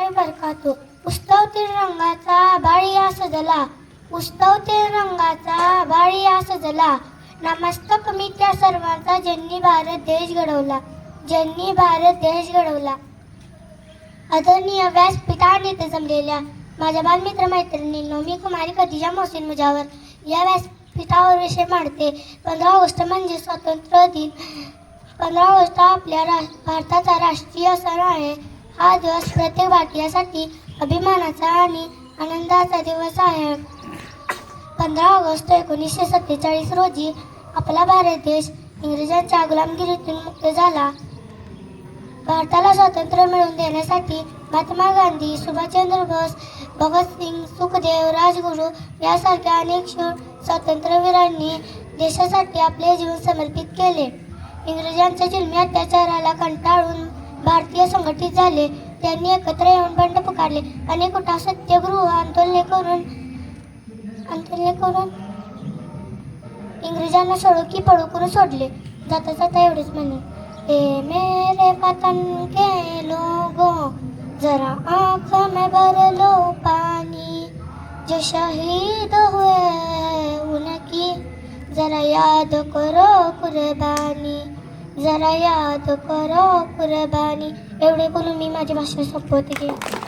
वबरकातुह. उस्तवतील रंगाचा बाळिया सजला, उस्तवतील रंगाचा बाळिया सजला. नमस्तक मी त्या सर्वांचा ज्यांनी भारत देश घडवला, ज्यांनी भारत देश घडवला. आदरणीय व्यासपीठाने जमलेल्या माझ्या बालमित्र मैत्रिणींनो, मी कुमारी खदिजा मोहसिन मुजावर या व्यासपीठावर विषय मांडते. 15 ऑगस्ट म्हणजे स्वातंत्र्य दिन. 15 ऑगस्ट आपल्या भारताचा राष्ट्रीय सण आहे. हा दिवस प्रत्येक भारतीयासाठी अभिमानाचा आणि आनंदाचा दिवस आहे. 15 ऑगस्ट 1947 रोजी आपला भारत देश इंग्रजांच्या गुलामगिरीतून मुक्त झाला. भारताला स्वातंत्र्य मिळवून देण्यासाठी महात्मा गांधी, सुभाषचंद्र बोस, भगतसिंग, सुखदेव, राजगुरू यासारख्या अनेक शूर स्वातंत्र्यवीरांनी देशासाठी आपले जीवन समर्पित केले. इंग्रजांच्या जुलमी अत्याचाराला कंटाळून भारतीय संघटित झाले. त्यांनी एकत्र येऊन बंड पुकारले. अनेक उठाव, सत्याग्रह, आंदोलने करून इंग्रजांना सोडो की पडो करून सोडले. जाता जाता एवढेच म्हणे, ए मेरे वतन के लोगों, जरा आँख में भर लो पानी, जो शहीद हुए उनकी जरा याद करो कुर्बानी, जरा याद करो कुर्बानी. एवढे बोलून मी माझी भाषण संपवते.